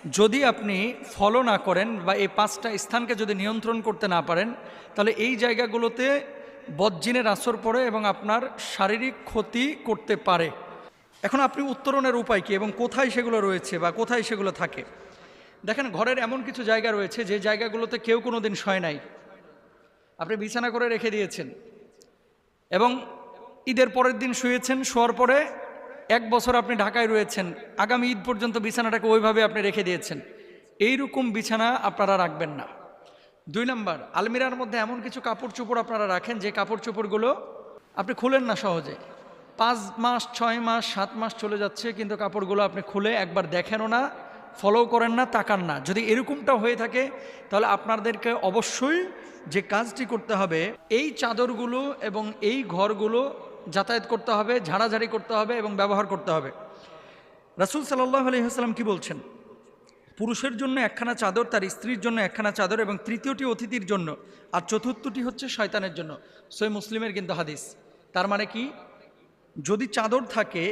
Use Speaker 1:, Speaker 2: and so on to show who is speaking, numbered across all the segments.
Speaker 1: যদি আপনি ফলো না করেন বা এই 5টা স্থানকে যদি নিয়ন্ত্রণ করতে না পারেন, তাহলে এই জায়গাগুলোতে বদজিনের আসর পড়ে এবং আপনার শারীরিক ক্ষতি করতে পারে। এখন আপনি উত্তরণের উপায় কী এবং কোথায় সেগুলো রয়েছে বা কোথায় সেগুলো থাকে? দেখেন, ঘরের এমন কিছু জায়গা রয়েছে যে জায়গাগুলোতে কেউ কোনো দিন শয় নাই, আপনি বিছানা করে রেখে দিয়েছেন এবং ঈদের পরের দিন শুয়েছেন, শোয়ার পরে 1 বছর আপনি ঢাকায় রয়েছেন, আগামী ঈদ পর্যন্ত বিছানাটাকে ওইভাবে আপনি রেখে দিয়েছেন। এইরকম বিছানা আপনারা রাখবেন না। 2 নম্বর, আলমিরার মধ্যে এমন কিছু কাপড় চোপড় আপনারা রাখেন যে কাপড় চোপড়গুলো আপনি খুলেন না সহজে। 5 মাস 6 মাস 7 মাস চলে যাচ্ছে, কিন্তু কাপড়গুলো আপনি খুলে একবার দেখেনও না, ফলো করেন না, তাকান না। যদি এরকমটা হয়ে থাকে তাহলে আপনাদেরকে অবশ্যই যে কাজটি করতে হবে, এই চাদরগুলো এবং এই ঘরগুলো যাতায়াত করতে হবে, ঝাড়াঝাড়ি করতে হবে এবং ব্যবহার করতে হবে। রাসূল সাল্লাল্লাহু আলাইহি ওয়াসাল্লাম কি বলছেন? পুরুষের জন্য 1খানা চাদর, তার স্ত্রীর জন্য 1খানা চাদর এবং তৃতীয়টি অতিথির জন্য, আর চতুর্থটি হচ্ছে শয়তানের জন্য। সহিহ মুসলিমের কিন্তু হাদিস। তার মানে কি, যদি চাদর থাকে,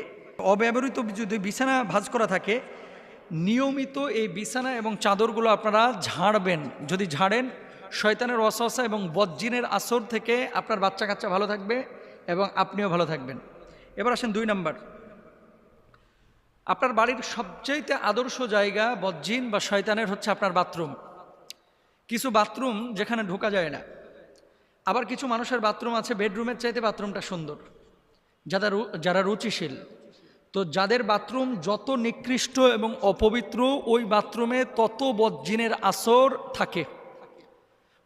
Speaker 1: অব্যবহৃত যদি বিছানা ভাঁজ করা থাকে, নিয়মিত এই বিছানা এবং চাদরগুলো আপনারা ঝাড়বেন। যদি ঝাড়েন, শয়তানের ওয়াসওয়াসা এবং বদজিনের আসর থেকে আপনার বাচ্চা কাচ্চা ভালো থাকবে এবং আপনিও ভালো থাকবেন। এবার আসেন 2 নম্বর, আপনার বাড়ির সবচাইতে আদর্শ জায়গা বদজিন বা শয়তানের হচ্ছে আপনার বাথরুম। কিছু বাথরুম যেখানে ঢোকা যায় না, আবার কিছু মানুষের বাথরুম আছে বেডরুমের চাইতে বাথরুমটা সুন্দর, যারা রুচিশীল। তো যাদের বাথরুম যত নিকৃষ্ট এবং অপবিত্র, ওই বাথরুমে তত বদজিনের আসর থাকে।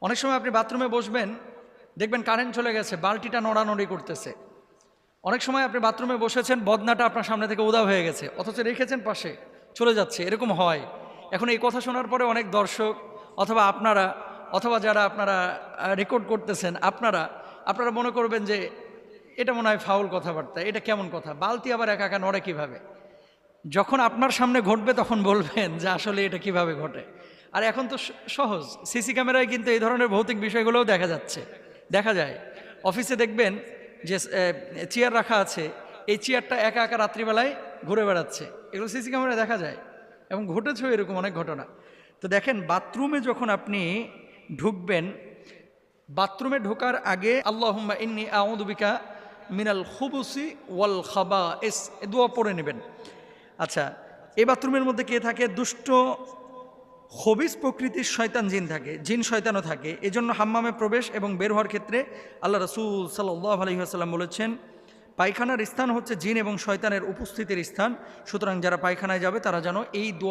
Speaker 1: অনেক সময় আপনি বাথরুমে বসবেন, দেখবেন কারেন্ট চলে গেছে, বালতিটা নড়ানড়ি করতেছে। অনেক সময় আপনি বাথরুমে বসেছেন, বদনাটা আপনার সামনে থেকে উধাও হয়ে গেছে, অথচ রেখেছেন পাশে, চলে যাচ্ছে। এরকম হয়। এখন এই কথা শোনার পরে অনেক দর্শক অথবা আপনারা অথবা যারা আপনারা রেকর্ড করতেছেন, আপনারা মনে করবেন যে এটা মনে হয় ফাউল কথাবার্তা, এটা কেমন কথা, বালতি আবার একা একা নড়ে কীভাবে? যখন আপনার সামনে ঘটবে তখন বলবেন যে আসলে এটা কিভাবে ঘটে। আর এখন তো সহজ, সিসি ক্যামেরায় কিন্তু এই ধরনের ভৌতিক বিষয়গুলোও দেখা যায়। অফিসে দেখবেন যে চেয়ার রাখা আছে, এই চেয়ারটা একা একা রাত্রিবেলায় ঘুরে বেড়াচ্ছে, এগুলো সিসি ক্যামেরায় দেখা যায় এবং ঘটেছেও এরকম অনেক ঘটনা। তো দেখেন, বাথরুমে যখন আপনি ঢুকবেন, বাথরুমে ঢোকার আগে আল্লাহুম্মা ইন্নী আউযু বিকা মিনাল খুবুসি ওয়াল খাবাইস দোয়া পড়ে নেবেন। আচ্ছা, এই বাথরুমের মধ্যে কে থাকে? দুষ্ট খবিস প্রকৃতির শয়তান জিন থাকে, জিন শয়তানও থাকে। এজন্য হাম্মামে প্রবেশ এবং বের হওয়ার ক্ষেত্রে আল্লাহ রাসূল সাল্লাল্লাহু আলাইহি ওয়াসাল্লাম বলেছেন, পায়খানার স্থান হচ্ছে জিন এবং শয়তানের উপস্থিতির স্থান। সুতরাং যারা পায়খানায় যাবে তারা যেন এই দোয়া